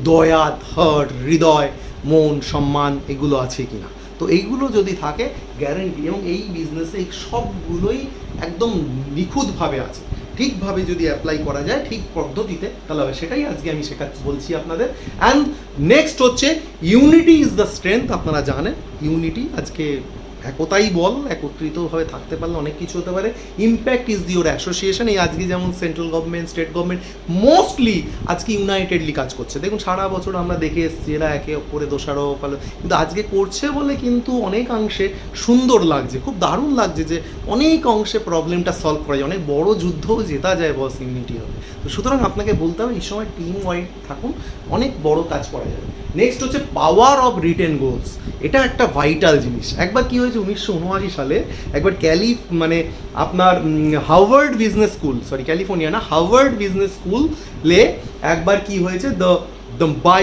দয়া, হার্ট, হৃদয়, মন, সম্মান এগুলো আছে কিনা। তো এইগুলো যদি থাকে গ্যারেন্টি, এবং এই বিজনেসে এই সবগুলোই একদম নিখুঁতভাবে আছে। ঠিকভাবে যদি অ্যাপ্লাই করা যায় ঠিক পদ্ধতিতে, তাহলে হবে। সেটাই আজকে আমি বলছি আপনাদের। অ্যান্ড নেক্সট হচ্ছে ইউনিটি ইজ দ্য স্ট্রেংথ। আপনারা জানেন ইউনিটি আজকে একতাই বল, একত্রিতভাবে থাকতে পারলে অনেক কিছু হতে পারে। Impact is the or association. এই আজকে যেমন central government, state government mostly আজকে ইউনাইটেডলি কাজ করছে। দেখুন সারা বছর আমরা দেখে এসেছি এরা একে অপরে দোষারোপ, কিন্তু আজকে করছে বলে কিন্তু অনেকাংশে সুন্দর লাগছে, খুব দারুণ লাগছে যে অনেক অংশে প্রবলেমটা সলভ করা যায়, অনেক বড় যুদ্ধও জেতা যায় বস ইউনিটি হবে। তো সুতরাং আপনাকে বলতে হবে এই সময় টিম ওয়াইড থাকুন, অনেক বড় কাজ করা যাবে। নেক্সট হচ্ছে পাওয়ার অফ রিটেন গোলস। এটা একটা ভাইটাল জিনিস। একবার কি হয়েছে 1979 সালে একবার আপনার হার্ভার্ড বিজনেস স্কুল, ক্যালিফোর্নিয়া না, হার্ভার্ড বিজনেস স্কুলে একবার কি হয়েছে, দ্য বাই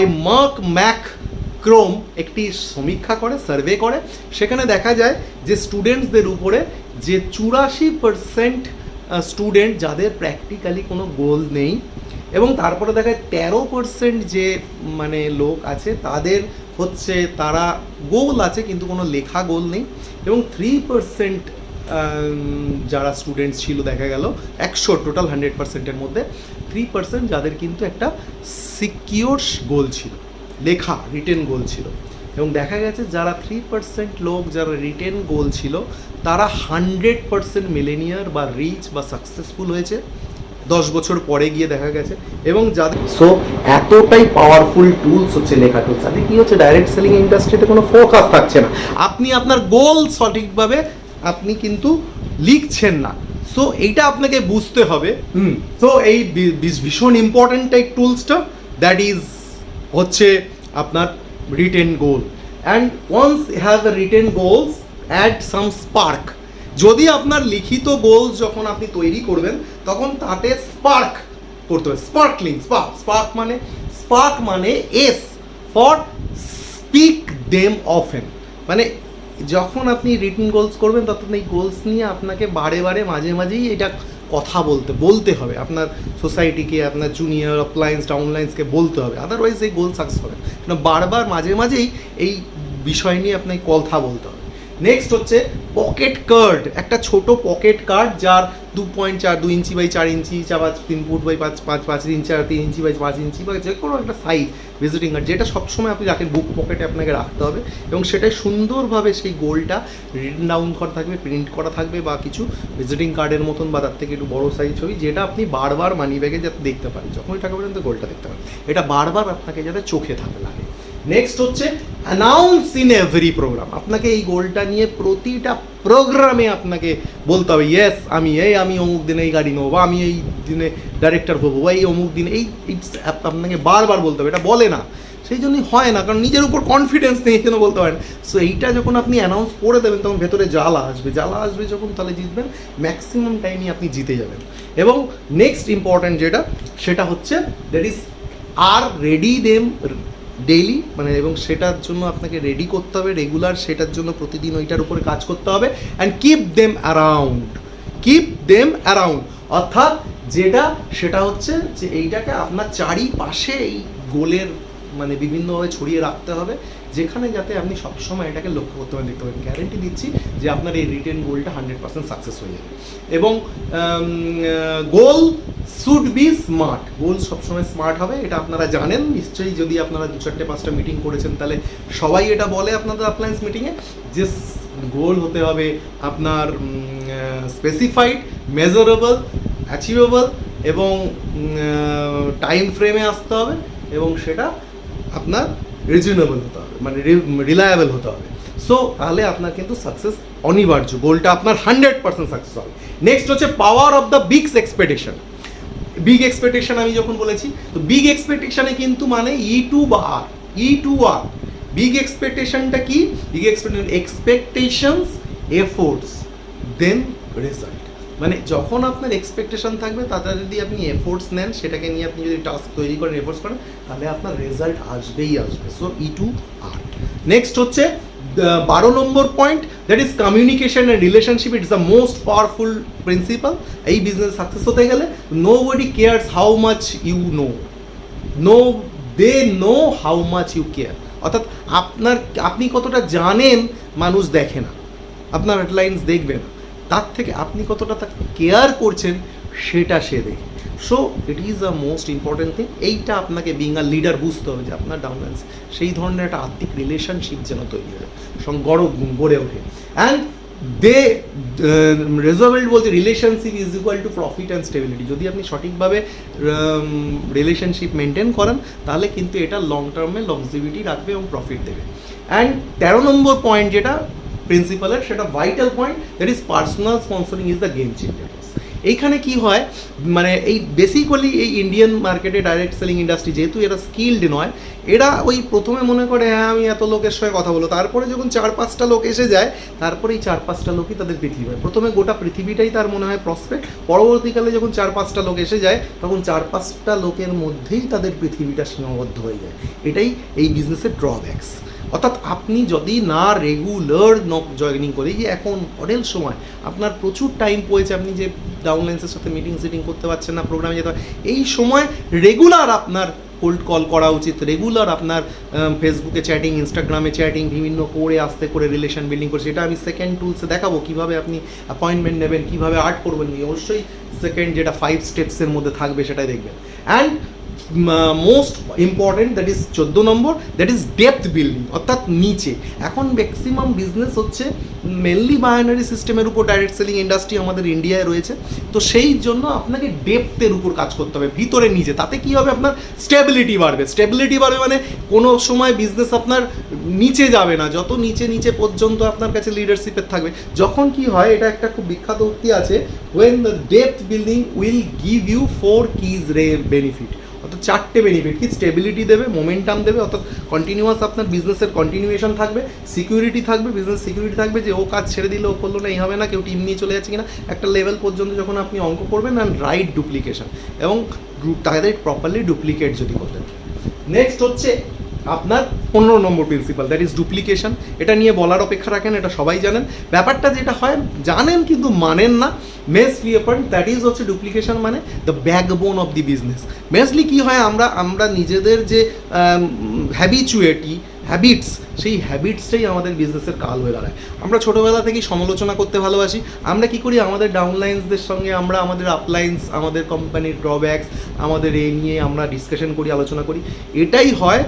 ম্যাকক্রোম একটি সমীক্ষা করে, সার্ভে করে। সেখানে দেখা যায় যে স্টুডেন্টসদের উপরে যে 84% স্টুডেন্ট যাদের প্র্যাকটিক্যালি কোনো গোল নেই, এবং তারপরে দেখায় 13% যে লোক আছে তাদের হচ্ছে তারা গোল আছে কিন্তু কোনো লেখা গোল নেই, এবং 3% যারা স্টুডেন্টস ছিল দেখা গেল 100 টোটাল 100%-এর মধ্যে 3% যাদের কিন্তু একটা সিকিওর গোল ছিল, লেখা রিটেন গোল ছিল। এবং দেখা গেছে যারা 3% লোক যারা রিটেন গোল ছিল তারা 100% মিলেনিয়ার বা রিচ বা সাকসেসফুল হয়েছে 10 বছর পরে গিয়ে দেখা গেছে। এবং যাদের এতটাই পাওয়ারফুল টুলস হচ্ছে লেখা টুলস। তাতে কি হচ্ছে, ডাইরেক্ট সেলিং ইন্ডাস্ট্রিতে কোনো ফোকাস থাকছে না, আপনি আপনার গোল সঠিকভাবে আপনি কিন্তু লিখছেন না। সো এইটা আপনাকে বুঝতে হবে। তো এই ভীষণ ইম্পর্টেন্ট এই টুলসটা, দ্যাট ইজ হচ্ছে আপনার written goal. And once have the written goals add some spark. যদি আপনার লিখিত গোলস যখন আপনি তৈরি করবেন তখন তাতে স্পার্ক করতে হবে, স্পার্কলিং। স্পার্ক মানে S for speak them often. যখন আপনি রিটেন গোলস করবেন তখন এই গোলস নিয়ে আপনাকে বারে বারে মাঝে মাঝেই এটা কথা বলতে হবে, আপনার সোসাইটিকে, আপনার জুনিয়র আপলায়েন্স ডাউনলাইন্সকে বলতে হবে, আদারওয়াইজ এই গোল সাকসেস হবে না। বারবার মাঝে মাঝেই এই বিষয় নিয়ে আপনাকে কথা বলতে হবে। নেক্সট হচ্ছে পকেট কার্ড। একটা ছোট পকেট কার্ড যার 2 inch by 4 inch, 3 foot by 5 inch, 3 inch by 5 inch, বা যে কোনো একটা সাইজ ভিজিটিং কার্ড, যেটা সবসময় আপনি রাখেন বুক পকেটে আপনাকে রাখতে হবে, এবং সেটাই সুন্দরভাবে সেই গোলটা রিটেন ডাউন করা থাকবে, প্রিন্ট করা থাকবে, বা কিছু ভিজিটিং কার্ডের মতন বা তার থেকে একটু বড়ো সাইজ ছবি, যেটা আপনি বারবার মানি ব্যাগে যাতে দেখতে পারেন, যখনই টাকা পর্যন্ত গোলটা দেখতে পারেন, এটা বারবার আপনাকে যাতে চোখে লাগে। নেক্সট হচ্ছে অ্যানাউন্স ইন এভরি প্রোগ্রাম। আপনাকে এই গোলটা নিয়ে প্রতিটা প্রোগ্রামে আপনাকে বলতে হবে, ইয়েস আমি অমুক দিনে এই গাড়ি নেবো, বা আমি এই দিনে ডাইরেক্টর হবো, বা এই অমুক দিনে এই আপনাকে বারবার বলতে হবে। এটা বলে না, সেই জন্যই হয় না, কারণ নিজের উপর কনফিডেন্স নেই, এই জন্য বলতে পারেন। সো এইটা যখন আপনি অ্যানাউন্স করে দেবেন তখন ভেতরে জ্বালা আসবে যখন, তাহলে জিতবেন, ম্যাক্সিমাম টাইমই আপনি জিতে যাবেন। এবং নেক্সট ইম্পর্ট্যান্ট যেটা, সেটা হচ্ছে that is are ready them daily, এবং সেটার জন্য আপনাকে রেডি করতে হবে রেগুলার, সেটার জন্য প্রতিদিন ওইটার উপরে কাজ করতে হবে। অ্যান্ড কিপ দেম অ্যারাউন্ড, অর্থাৎ সেটা হচ্ছে যে এইটাকে আপনার চারিপাশে এই গোলের বিভিন্নভাবে ছড়িয়ে রাখতে হবে, যেখানে যাতে আপনি সবসময় এটাকে লক্ষ্য করতে পারেন, দেখতে পারেন। গ্যারেন্টি দিচ্ছি যে আপনার এই রিটেন গোলটা 100% সাকসেস হয়ে যাবে। এবং গোল শুড বি স্মার্ট, গোল সবসময় স্মার্ট হবে, এটা আপনারা জানেন নিশ্চয়ই। যদি আপনারা 2-4-5টা মিটিং করেছেন তাহলে সবাই এটা বলে আপনাদের অ্যাপ্লায়েন্স মিটিংয়ে, যে গোল হতে হবে আপনার স্পেসিফাইড, মেজারেবল, অ্যাচিভেবল, এবং টাইম ফ্রেমে আসতে হবে, এবং সেটা আপনার রিজনেবল হতে হবে, রিলায়েবল হতে হবে। সো তাহলে আপনার কিন্তু সাকসেস অনিবার্য, গোলটা আপনার 100% সাকসেস হবে। নেক্সট হচ্ছে power of the big expectation. আমি যখন বলেছি, তো বিগ এক্সপেকটেশনে কিন্তু E2R। বিগ এক্সপেকটেশনটা কি? বিগ এক্সপেকটেশনস, এফোর্টস, দেন রেজাল্ট। যখন আপনার এক্সপেকটেশন থাকবে, তাতে যদি আপনি এফোর্টস নেন, সেটাকে নিয়ে আপনি যদি টাস্ক তৈরি করেন, এফোর্টস করেন, তাহলে আপনার রেজাল্ট আসবেই আসবে। So E2R। নেক্সট হচ্ছে 12 নম্বর point, that is communication and relationship. It's the most powerful principle. এই বিজনেস সাকসেস হতে গেলে nobody cares how much you know, they know how much you care. অর্থাৎ আপনি কতটা জানেন মানুষ দেখে না, আপনার হেডলাইন্স দেখবে না, তার থেকে আপনি কতটা তাকে কেয়ার করছেন সেটা সে দেখে। So it is a most important thing. এইটা আপনাকে বিং আ লিডার বুঝতে হবে যে আপনার ডাউনলাইন্স সেই ধরনের একটা আর্থিক রিলেশনশিপ যেন তৈরি হয়, গড়ে ওঠে। অ্যান্ড দে রেজলভেন্ট বলতে relationship is equal to profit and stability. যদি আপনি সঠিকভাবে রিলেশনশিপ মেনটেন করেন তাহলে কিন্তু এটা লং টার্মে লংজিভিটি রাখবে এবং প্রফিট দেবে। অ্যান্ড 13 নম্বর পয়েন্ট যেটা প্রিন্সিপালের, সেটা vital point, that is personal sponsoring is the game changer. এইখানে কি হয়, মানে এই বেসিক্যালি এই ইন্ডিয়ান মার্কেটে ডাইরেক্ট সেলিং ইন্ডাস্ট্রি যেহেতু এরা স্কিল্ড নয়, এরা ওই প্রথমে মনে করে হ্যাঁ আমি এত লোকের সঙ্গে কথা বলবো, তারপরে যখন 4-5টা লোক এসে যায় তারপরে এই 4-5টা লোকই তাদের পৃথিবী হয়। প্রথমে গোটা পৃথিবীটাই তার মনে হয় প্রসপেক্ট, পরবর্তীকালে যখন 4-5টা লোক এসে যায় তখন 4-5টা লোকের মধ্যেই তাদের পৃথিবীটা সীমাবদ্ধ হয়ে যায়। এটাই এই বিজনেসের ড্রব্যাকস। অর্থাৎ আপনি যদি না রেগুলার জয়নিং করে, যে এখন মডেল সময় আপনার প্রচুর টাইম পড়েছে, আপনি যে ডাউনলাইন্সের সাথে মিটিং করতে পারছেন না, প্রোগ্রামে যেতে হয়, এই সময় রেগুলার আপনার কোল্ড কল করা উচিত, রেগুলার আপনার ফেসবুকে চ্যাটিং, ইনস্টাগ্রামে চ্যাটিং, বিভিন্ন করে আস্তে করে রিলেশন বিল্ডিং করে। সেটা আমি সেকেন্ড টুলসে দেখাবো কীভাবে আপনি অ্যাপয়েন্টমেন্ট নেবেন, কীভাবে আর্ট করবেন, অবশ্যই সেকেন্ড যেটা 5 স্টেপসের মধ্যে থাকবে সেটাই দেখবেন। And most important, that is 14 number, that is depth building. অর্থাৎ নিচে এখন ম্যাক্সিমাম বিজনেস হচ্ছে মেনলি বাইনারি সিস্টেমের উপর ডাইরেক্ট সেলিং ইন্ডাস্ট্রি আমাদের ইন্ডিয়ায় রয়েছে। তো সেই জন্য আপনাকে ডেপথের উপর কাজ করতে হবে, ভিতরে নিচে। তাতে কী হবে, আপনার স্টেবিলিটি বাড়বে। স্টেবিলিটি বাড়বে মানে কোনো সময় বিজনেস আপনার নিচে যাবে না, যত নিচে পর্যন্ত আপনার কাছে লিডারশিপের থাকবে। যখন কি হয়, এটা একটা খুব বিখ্যাত উক্তি আছে, when the depth building will give you 4 keys benefit. অর্থাৎ 4টে বেনিফিট কি, স্টেবিলিটি দেবে, মোমেন্টাম দেবে, অর্থাৎ কন্টিনিউয়াস আপনার বিজনেসের কন্টিনিউয়েশন থাকবে, সিকিউরিটি থাকবে, বিজনেস সিকিউরিটি থাকবে, যে ও কাজ ছেড়ে দিলে ও করলো না এই হবে না, কেউ টিম নিয়ে চলে যাচ্ছে কিনা, একটা লেভেল পর্যন্ত যখন আপনি অঙ্ক করবেন। অ্যান্ড রাইট ডুপ্লিকেশন, এবং তাদের প্রপারলি ডুপ্লিকেট যদি করতেন। নেক্সট হচ্ছে আপনার 15 নম্বর প্রিন্সিপাল, দ্যাট ইজ ডুপ্লিকেশন। এটা নিয়ে বলার অপেক্ষা রাখেন, এটা সবাই জানেন। ব্যাপারটা যেটা হয়, জানেন কিন্তু মানেন না। মেসলি পয়েন্ট, দ্যাট ইজ হচ্ছে ডুপ্লিকেশন মানে the backbone of the business. মেসলি কী হয়, আমরা নিজেদের যে হ্যাবিটস, সেই হ্যাবিটসটাই আমাদের বিজনেসের কাল হয়ে দাঁড়ায়। আমরা ছোটোবেলা থেকেই সমালোচনা করতে ভালোবাসি। আমরা কী করি, আমাদের ডাউনলাইন্সদের সঙ্গে আমরা আমাদের আপলাইন্স, আমাদের কোম্পানির ড্রব্যাকস, আমাদের এই নিয়ে আমরা ডিসকাশন করি, আলোচনা করি। এটাই হয়।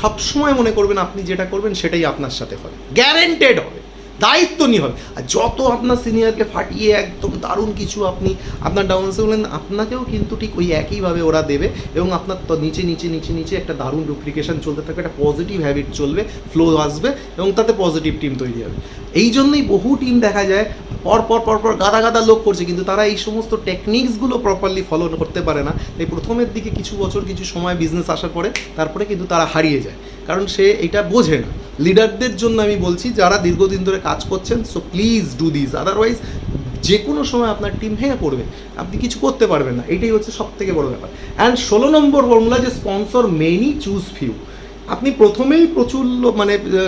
সবসময় মনে করবেন আপনি যেটা করবেন সেটাই আপনার সাথে হবে, গ্যারেন্টেড হবে, দায়িত্ব নিয়ে হবে। আর যত আপনার সিনিয়রকে ফাটিয়ে একদম দারুণ কিছু আপনি আপনার ডাউনলাইন্সে বললেন, আপনাকেও কিন্তু ঠিক ওই একইভাবে ওরা দেবে, এবং আপনার তো নিচে একটা দারুণ ডুপ্লিকেশন চলতে থাকবে, একটা পজিটিভ হ্যাবিট চলবে, ফ্লো আসবে, এবং তাতে পজিটিভ টিম তৈরি হবে। এই জন্যই বহু টিম দেখা যায় পর গাদা লোক করছে, কিন্তু তারা এই সমস্ত টেকনিক্সগুলো প্রপারলি ফলো করতে পারে না। এই প্রথমের দিকে কিছু বছর, কিছু সময় বিজনেস আসার পরে, তারপরে কিন্তু তারা হারিয়ে যায়, কারণ সে এটা বোঝে না। লিডারদের জন্য আমি বলছি, যারা দীর্ঘদিন ধরে কাজ করছেন, so please do this, otherwise যে কোনো সময় আপনার টিম ভেঙে পড়বে, আপনি কিছু করতে পারবেন না। এটাই হচ্ছে সব থেকে বড় ব্যাপার। অ্যান্ড 16 নম্বর ফর্মুলা, যে স্পন্সর মেনি চুজ ফিউ। আপনি প্রথমেই প্রচুর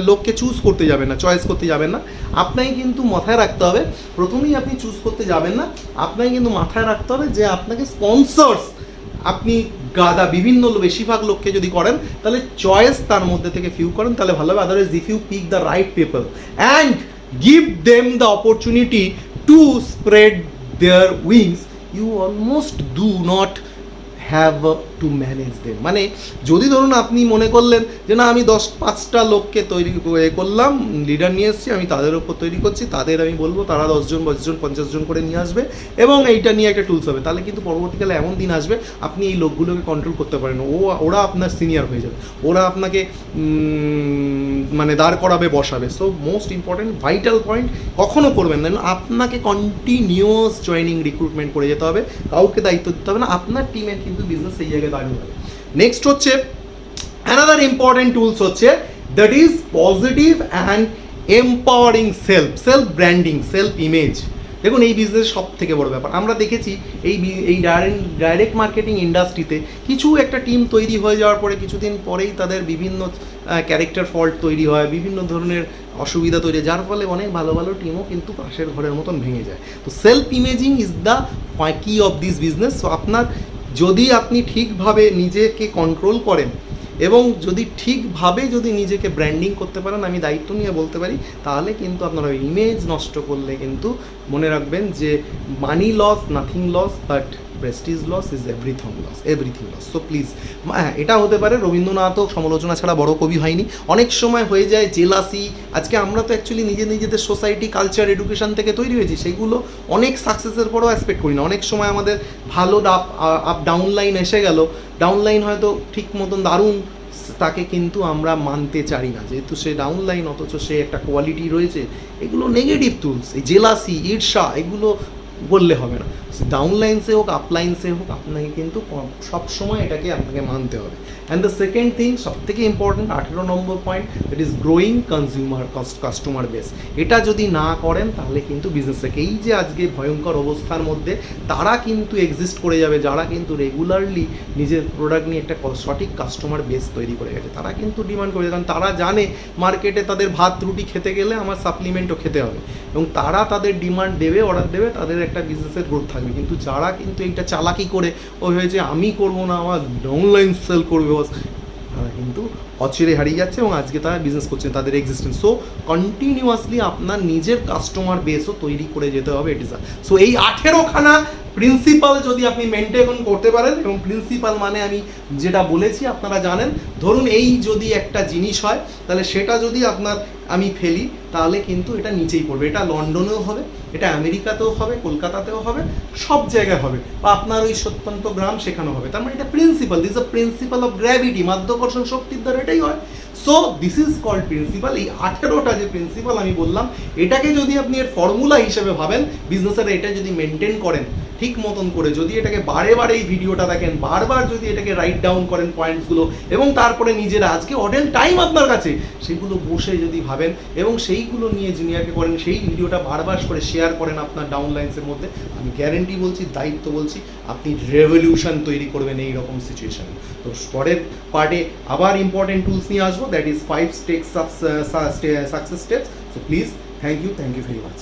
লোককে চুজ করতে যাবেন না, চয়েস করতে যাবেন না। আপনাকে কিন্তু মাথায় রাখতে হবে, প্রথমেই আপনি চুজ করতে যাবেন না, আপনাকে কিন্তু মাথায় রাখতে হবে যে আপনাকে স্পন্সর্স, আপনি বিভিন্ন বেশিরভাগ লোককে যদি করেন তাহলে চয়েস তার মধ্যে থেকে ফিউ করেন, তাহলে ভালো হবে। Otherwise if you pick the right people and give them the opportunity to spread their wings, you almost do not have to manage them. মানে যদি ধরুন আপনি মনে করলেন যে না, আমি 5টা লোককে তৈরি করলাম, লিডার নিয়ে এসেছি, আমি তাদের ওপর তৈরি করছি, তাদের আমি বলবো তারা 10 জন 20 জন 50 জন করে নিয়ে আসবে, এবং এইটা নিয়ে একটা টুলস হবে, তাহলে কিন্তু পরবর্তীকালে এমন দিন আসবে আপনি এই লোকগুলোকে কন্ট্রোল করতে পারেন, ওরা আপনার সিনিয়র হয়ে যাবে, ওরা আপনাকে মানে দাঁড় করাবে, বসাবে। So most important vital point, কখনও করবেন না, আপনাকে কন্টিনিউয়াস জয়েনিং রিক্রুটমেন্ট করে যেতে হবে, কাউকে দায়িত্ব দিতে হবে না, আপনার টিমের কিন্তু বিজনেস সেই জায়গায় দাঁড়িয়ে হবে। নেক্সট হচ্ছে অ্যানাদার ইম্পর্টেন্ট টুলস হচ্ছে, that is positive and empowering self branding, self image. দেখুন, এই বিজনেস সব থেকে বড় ব্যাপার। আমরা দেখেছি এই ডাইরেক্ট মার্কেটিং ইন্ডাস্ট্রিতে কিছু একটা টিম তৈরি হয়ে যাওয়ার পরে কিছুদিন পরেই তাদের বিভিন্ন ক্যারেক্টার ফল্ট তৈরি হয়, বিভিন্ন ধরনের অসুবিধা তৈরি হয়, যার ফলে অনেক ভালো টিমও কিন্তু পাশের ঘরের মতন ভেঙে যায়। তো সেলফ ইমেজিং ইজ দ্য কি অফ দিস বিজনেস। সো আপনার যদি আপনি ঠিকভাবে নিজেকে কন্ট্রোল করেন এবং যদি ঠিকভাবে নিজেকে ব্র্যান্ডিং করতে পারেন, আমি দায়িত্ব নিয়ে বলতে পারি, তাহলে কিন্তু আপনারা ইমেজ নষ্ট করলে কিন্তু মনে রাখবেন যে money loss, nothing loss, but prestige loss is everything loss. So please, হ্যাঁ এটা হতে পারে রবীন্দ্রনাথও সমালোচনা ছাড়া বড় কবি হয়নি, অনেক সময় হয়ে যায় জেলাসি। আজকে আমরা তো অ্যাকচুয়ালি নিজেদের সোসাইটি, কালচার, এডুকেশন থেকে তৈরি হয়েছি, সেগুলো অনেক সাকসেসের পরেও অ্যাসপেক্ট করি না। অনেক সময় আমাদের ভালো আপ ডাউন লাইন এসে গেল, ডাউন লাইন হয়তো ঠিক মতন দারুণ, তাকে কিন্তু আমরা মানতে চাই না, যেহেতু সে ডাউন লাইন অথচ সে একটা কোয়ালিটি রয়েছে। এগুলো নেগেটিভ টুলস, এই জেলাসি, ঈর্ষা, এগুলো বললে হবে না। ডাউন লাইনসে হোক আপ লাইনসে হোক, আপনাকে কিন্তু সবসময় এটাকে আপনাকে মানতে হবে। অ্যান্ড দ্য সেকেন্ড থিং, সব থেকে important 18 number point, that is growing customer base. এটা যদি না করেন তাহলে কিন্তু বিজনেস থেকে, এই যে আজকে ভয়ঙ্কর অবস্থার মধ্যে তারা কিন্তু এক্সিস্ট করে যাবে যারা কিন্তু রেগুলারলি নিজের প্রোডাক্ট নিয়ে একটা সঠিক কাস্টমার বেস তৈরি করে গেছে। তারা কিন্তু ডিমান্ড করে, কারণ তারা জানে মার্কেটে তাদের ভাত রুটি খেতে গেলে আমার সাপ্লিমেন্টও খেতে হবে, এবং তারা তাদের ডিমান্ড দেবে, অর্ডার দেবে, তাদের একটা বিজনেসের গ্রোথ থাকবে। কিন্তু যারা কিন্তু এইটা চালাকি করে ও হয়েছে আমি করবো না, আমার অনলাইন সেল করবে, তারা কিন্তু অচিরে হারিয়ে যাচ্ছে এবং আজকে তারা বিজনেস করছে, তাদের এক্সিস্টেন্স। সো কন্টিনিউয়াসলি আপনার নিজের কাস্টমার বেসও তৈরি করে যেতে হবে। এটি সো এই 18খানা প্রিন্সিপাল যদি আপনি মেনটেন করতে পারেন, এবং প্রিন্সিপাল মানে আমি যেটা বলেছি আপনারা জানেন, ধরুন এই যদি একটা জিনিস হয় তাহলে সেটা যদি আমি ফেলি তাহলে কিন্তু এটা নিচেই পড়বে। এটা লন্ডনেও হবে, এটা আমেরিকাতেও হবে, কলকাতাতেও হবে, সব জায়গায় হবে, বা আপনার ওই সত্যন্ত গ্রাম সেখানেও হবে। তার মানে এটা principle, this a principle of gravity, মাধ্যাকর্ষণ শক্তির দ্বারা এটাই হয়। So this is called principle. এই 18টা যে প্রিন্সিপাল আমি বললাম, এটাকে যদি আপনি এর ফর্মুলা হিসেবে ভাবেন বিজনেসের, এটা যদি মেনটেন করেন ঠিক মতন করে, যদি এটাকে বারে বারে এই ভিডিওটা দেখেন, বারবার যদি এটাকে রাইট ডাউন করেন পয়েন্টসগুলো, এবং তারপরে নিজেরা আজকে অডেল টাইম আপনার কাছে, সেগুলো বসে যদি ভাবেন এবং সেইগুলো নিয়ে জুনিয়রকে করেন, সেই ভিডিওটা বারবার করে শেয়ার করেন আপনার ডাউন লাইন্সের মধ্যে, আমি গ্যারেন্টি বলছি, দায়িত্ব বলছি, আপনি রেভলিউশন তৈরি করবেন এই রকম সিচুয়েশানে। তো পরের পার্টে আবার ইম্পর্টেন্ট টুলস নিয়ে আসবো, that is 5 success steps. So please, thank you very much.